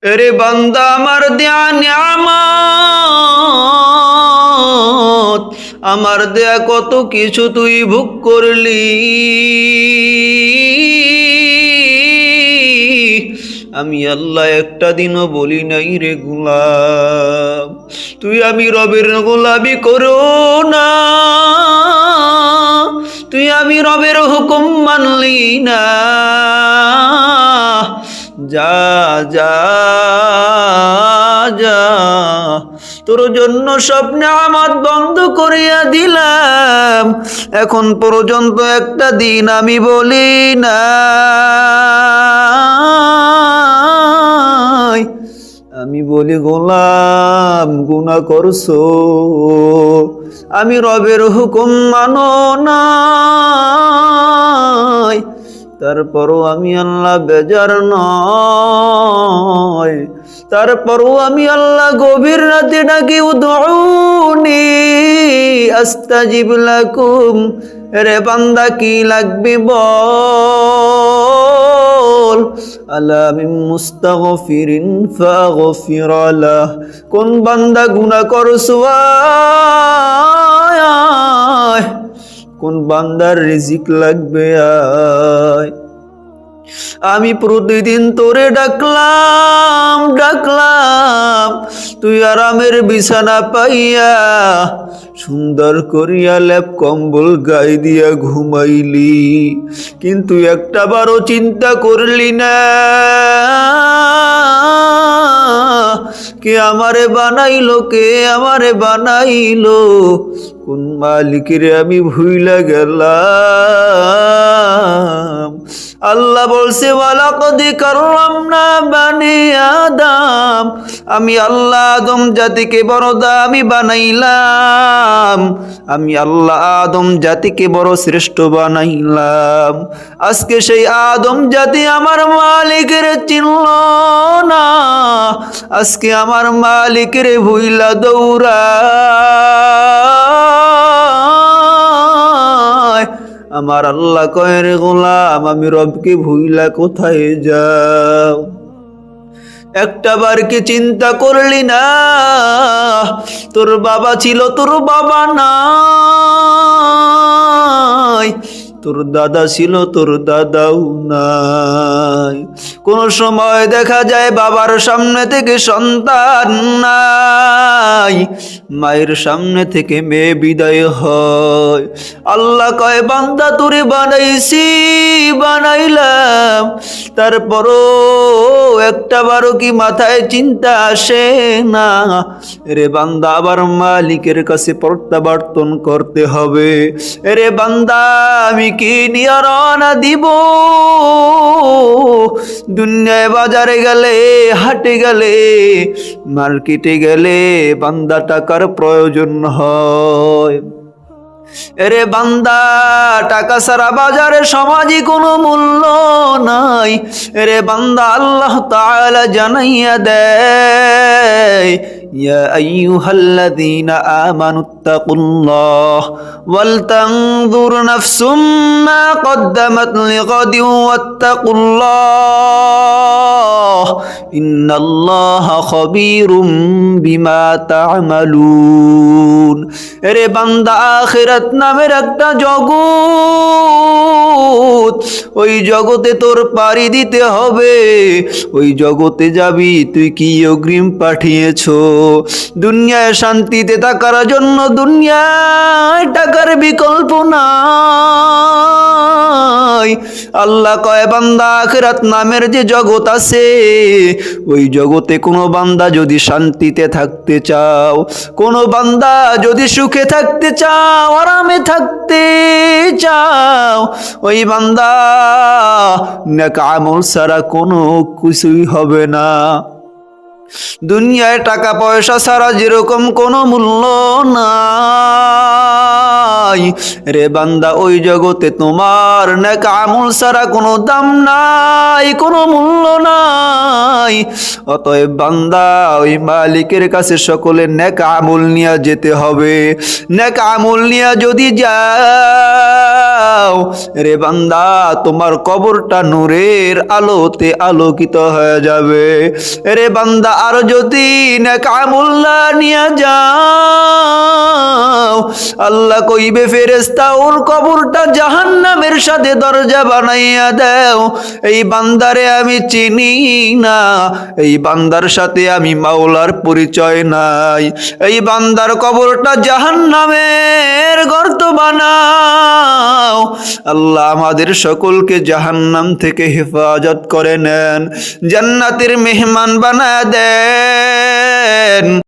এরে বান্দা আমার দেয়া নিয়ামত, আমার দেয়া কত কিছু তুই ভোগ করলি। আমি আল্লাহ একটা দিনও বলি নাই রে গোলাম তুই আমি রবের গোলামি করো না, তুই আমি রবের হুকুম মানলি না। যা যা যা, তোর জন্য সব নিয়ামত বন্ধ করিয়া দিলাম, এখন পর্যন্ত একটা দিন আমি বলি না আমি বলি গোলাম গুনাহ করছো, আমি রবের হুকুম মানো না। তারপরও আমি আল্লাহ বেজার নয়, তারপরও আমি আল্লাহ গভীর রাতে ডাকি উদউনি আস্তাজিব লাকুম। রে বান্দা কি লাগবে বল, আলা মিন মুস্তাগফিরিন ফাগফির লাহ। কোন বান্দা গুনাহ করছো আয়, কোন বান্দার রিজিক লাগবে আয়। আমি প্রতিদিন তোরে ডাকলাম ডাকলাম, তুই আরামের বিছানা পাইয়া সুন্দর করিয়া লেপ কম্বল গায়ে দিয়া ঘুমাইলি, কিন্তু একটা বারও চিন্তা করলি না কে আমারে বানাইলো, কে আমারে বানাইলো, কোন মালিকের আমি ভুইলা গেলাম। আল্লাহ বলছে ওয়ালাকাদ কাররামনা বানি আদম, আমি আল্লাহ আদম জাতিকে বড় দামি বানাইলাম, আমি আল্লাহ আদম জাতিকে বড় শ্রেষ্ঠ বানাইলাম। আজকে সেই আদম জাতি আমার মালিকের চিনল না, আজকে আমার মালিকের ভুইলা দৌড়া। আমার আল্লাহ কয় রে গোলাম আমি রবকে ভুইলা কোথায় যাও, একটা বার কি চিন্তা করলি না তোর বাবা ছিল তোর বাবা নাই, তোর দাদা ছিল তোর দাদাও নাই। কোন সময় দেখা যায় বাবার সামনে থেকে সন্তান নাই, মায়ের সামনে থেকে মেয়ে বিদায় হয়। আল্লাহ কয় বান্দা তোরে বানাইছি বানাইলাম, তারপরও একটা বারও কি মাথায় চিন্তা আসে না রে বান্দা আবার মালিকের কাছে প্রত্যাবর্তন করতে হবে। রে বান্দা আমি কি নিয়ে রওনা দিব, দুনিয়ায় বাজারে গেলে হাটে গেলে মার্কেটে গেলে বান্দা টাকার প্রয়োজন হয়। এরে বান্দা টাকা ছাড়া বাজারে সমাজে কোনো মূল্য নাই। এরে বান্দা আল্লাহ তাআলা জানাইয়া দেয় ইয়া আইয়ুহাল্লাযীনা আমানুত্তাকুল্লাহ ওয়াল তানজুর নাফসুম মা কদ্দামাত লিগাদিন ওয়াত্তাকুল্লাহ ইন্নাল্লাহা খাবীরুম বিমা তা'মালুন। এরে বান্দা আখিরাত নামের একটা জগৎ, ওই জগতে তোর পাড়ি দিতে হবে, ওই জগতে যাবি তুই কি অগ্রিম পাঠিয়েছো। দুনিয়ায় শান্তিতে থাকার জন্য দুনিয়ায় টাকার বিকল্প নাই। আল্লাহ কয় বান্দা আখিরাত নামের যে জগৎ আছে, ওই জগতে কোনো বান্দা যদি শান্তিতে থাকতে চাও, কোনো বান্দা যদি সুখে থাকতে চাও, আরামে থাকতে চাও, ওই বান্দা নেক আমল ছাড়া কোনো কিছুই হবে না। দুনিয়ায় টাকা পয়সা ছাড়া যেরকম কোনো মূল্য নাই, নাই রে বান্দা, ওই জগতে তোমার নেক আমল ছাড়া কোনো দাম নাই, কোনো মূল্য নাই। অতএব বান্দা, ওই মালিকের কাছে সকলে নেক আমল নিয়ে যেতে হবে। নেক আমল নিয়ে যদি যাও রে বান্দা, তোমার কবরটা নূরের আলোতে আলোকিত হয়ে যাবে। রে বান্দা, আর যদি নেক আমল না নিয়ে যাও, আল্লাহ কইবে ফেরেশতা ওর কবরটা জাহান্নামের সাথে দরজা বানাইয়া দাও। এই বান্দারে আমি চিনি না, এই বান্দার সাথে আমি মাওলার পরিচয় নাই, এই বান্দার কবরটা জাহান্নামের গর্ত বানাও। আল্লাহ আমাদের সকলকে জাহান্নাম থেকে হেফাজত করে নেন, জান্নাতের মেহমান বানায় দেন।